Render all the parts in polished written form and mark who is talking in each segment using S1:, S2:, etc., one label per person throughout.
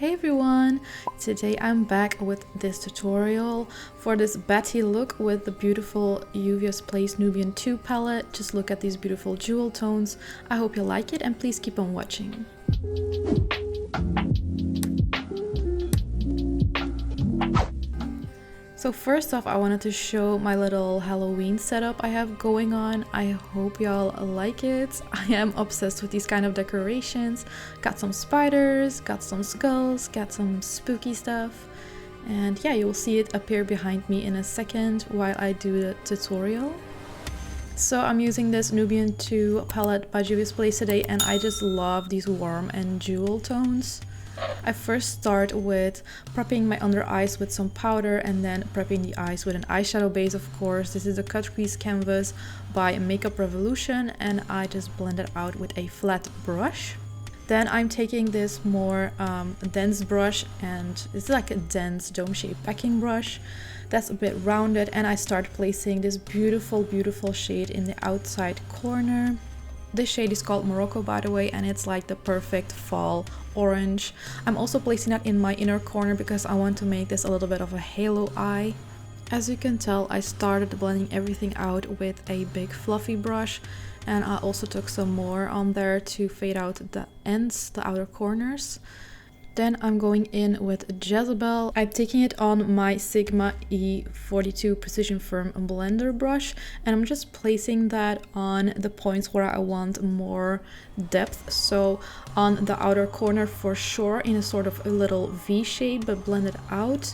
S1: Hey everyone! Today I'm back with this tutorial for this Batty look with the beautiful Juvias Place Nubian 2 palette. Just look at these beautiful jewel tones. I hope you like it and please keep on watching. So first off, I wanted to show my little Halloween setup I have going on. I hope y'all like it. I am obsessed with these kind of decorations. Got some spiders, got some skulls, got some spooky stuff. And yeah, you will see it appear behind me in a second while I do the tutorial. So I'm using this Nubian 2 palette by Juvias Place today, and I just love these warm and jewel tones. I first start with prepping my under eyes with some powder and then prepping the eyes with an eyeshadow base, of course. This is a Cutcrease canvas by Makeup Revolution, and I just blend it out with a flat brush. Then I'm taking this more dense brush, and it's like a dense dome-shaped packing brush that's a bit rounded, and I start placing this beautiful shade in the outside corner. This shade is called Morocco, by the way, and it's like the perfect fall orange. I'm also placing that in my inner corner because I want to make this a little bit of a halo eye. As you can tell, I started blending everything out with a big fluffy brush, and I also took some more on there to fade out the ends, the outer corners. Then I'm going in with Jezebel. I'm taking it on my Sigma E42 Precision Firm blender brush, and I'm just placing that on the points where I want more depth. So on the outer corner for sure, in a sort of a little V shape, but blended out.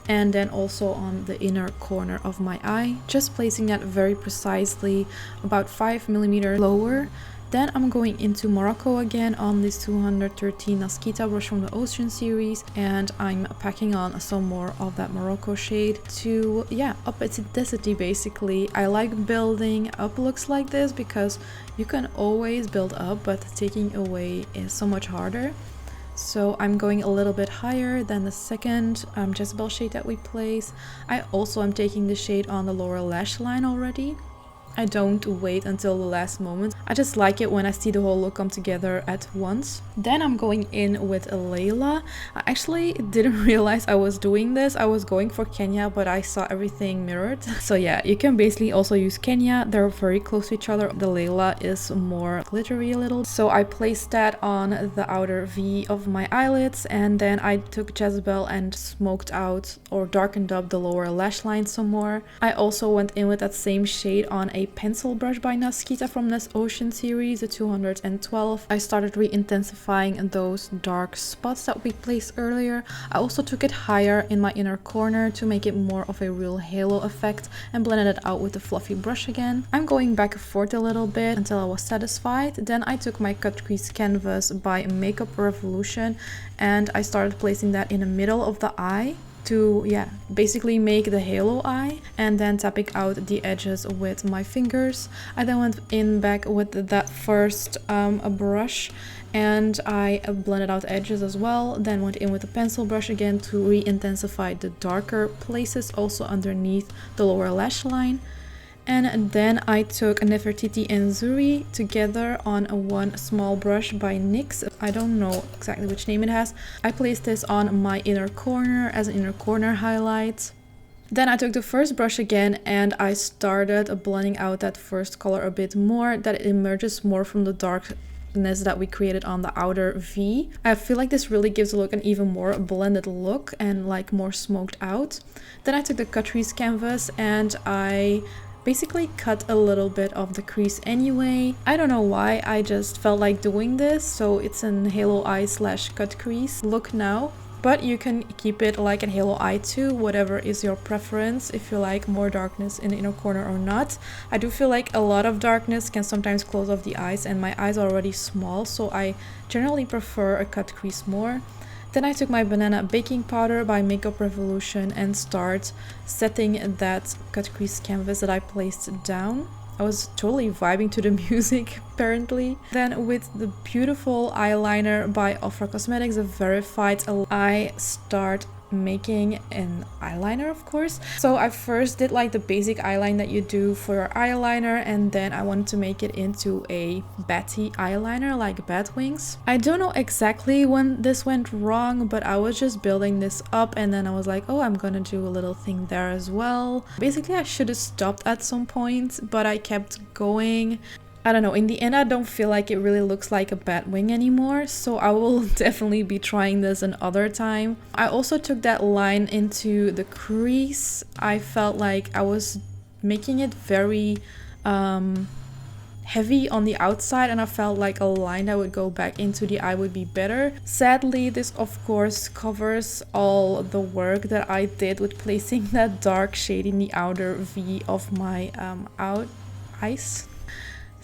S1: And then also on the inner corner of my eye, just placing that very precisely, about 5mm lower. Then I'm going into Morocco again on this 213 Nasquita brush from the Ocean series, and I'm packing on some more of that Morocco shade to, up its intensity basically. I like building up looks like this because you can always build up, but taking away is so much harder. So I'm going a little bit higher than the second Jezebel shade that we place. I also am taking the shade on the lower lash line already. I don't wait until the last moment. I just like it when I see the whole look come together at once. Then I'm going in with Layla. I actually didn't realize I was doing this. I was going for Kenya, but I saw everything mirrored. So yeah, you can basically also use Kenya. They're very close to each other. The Layla is more glittery a little. So I placed that on the outer V of my eyelids, and then I took Jezebel and smoked out or darkened up the lower lash line some more. I also went in with that same shade on a pencil brush by Nasquita from this Ocean series, the 212. I started re-intensifying those dark spots that we placed earlier. I also took it higher in my inner corner to make it more of a real halo effect and blended it out with the fluffy brush again. I'm going back and forth a little bit until I was satisfied. Then I took my Cutcrease canvas by Makeup Revolution and I started placing that in the middle of the eye to basically make the halo eye, and then tapping out the edges with my fingers. I then went in back with that first brush and I blended out edges as well, then went in with a pencil brush again to re-intensify the darker places also underneath the lower lash line. And then I took Nefertiti and Zuri together on one small brush by NYX. I don't know exactly which name it has. I placed this on my inner corner as an inner corner highlight. Then I took the first brush again and I started blending out that first color a bit more, that it emerges more from the darkness that we created on the outer V. I feel like this really gives the look an even more blended look and like more smoked out. Then I took the Cutcrease canvas and I basically cut a little bit of the crease anyway. I don't know why, I just felt like doing this, so it's an halo eye slash cut crease look now. But you can keep it like a halo eye too, whatever is your preference, if you like more darkness in the inner corner or not. I do feel like a lot of darkness can sometimes close off the eyes, and my eyes are already small, so I generally prefer a cut crease more. Then I took my banana baking powder by Makeup Revolution and start setting that Cutcrease canvas that I placed down. I was totally vibing to the music apparently. Then with the beautiful eyeliner by Ofra Cosmetics, the verified, I start making an eyeliner, of course. So I first did like the basic eyeliner that you do for your eyeliner, and then I wanted to make it into a batty eyeliner, like bat wings. I don't know exactly when this went wrong, but I was just building this up, and then I was like, oh, I'm gonna do a little thing there as well. Basically, I should have stopped at some point, but I kept going. I don't know, in the end I don't feel like it really looks like a bat wing anymore, so I will definitely be trying this another time. I also took that line into the crease. I felt like I was making it very heavy on the outside, and I felt like a line that would go back into the eye would be better. Sadly, this of course covers all the work that I did with placing that dark shade in the outer V of my eyes.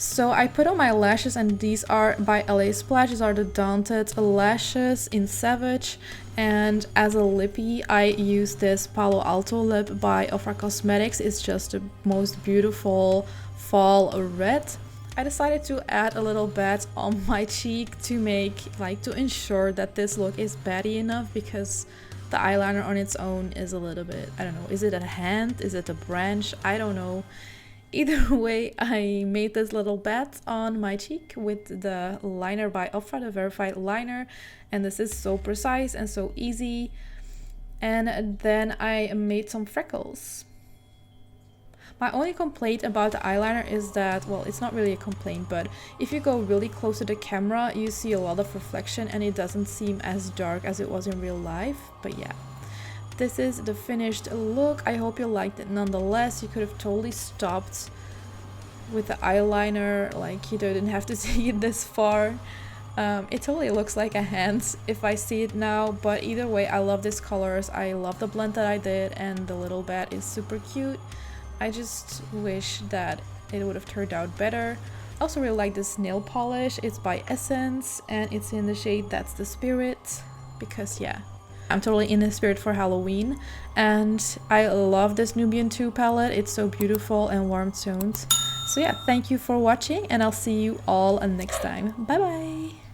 S1: So I put on my lashes, and these are by LA Splash. These are the Daunted lashes in Savage, and as a lippy I use this Palo Alto lip by Ofra Cosmetics. It's just the most beautiful fall red. I decided to add a little bat on my cheek to ensure that this look is batty enough, because the eyeliner on its own is a little bit, I don't know, is it a hand, is it a branch, I don't know. Either way, I made this little bat on my cheek with the liner by Ofra, the verified liner, and this is so precise and so easy. And then I made some freckles. My only complaint about the eyeliner is that, well, it's not really a complaint, but if you go really close to the camera, you see a lot of reflection and it doesn't seem as dark as it was in real life. But yeah. This is the finished look. I hope you liked it nonetheless. You could have totally stopped with the eyeliner, like you didn't have to see it this far. It totally looks like a hand if I see it now, but either way, I love these colors. I love the blend that I did, and the little bat is super cute. I just wish that it would have turned out better. I also really like this nail polish. It's by Essence and it's in the shade That's the Spirit, because yeah, I'm totally in the spirit for Halloween, and I love this Nubian 2 palette. It's so beautiful and warm toned. So yeah, thank you for watching, and I'll see you all next time. Bye bye!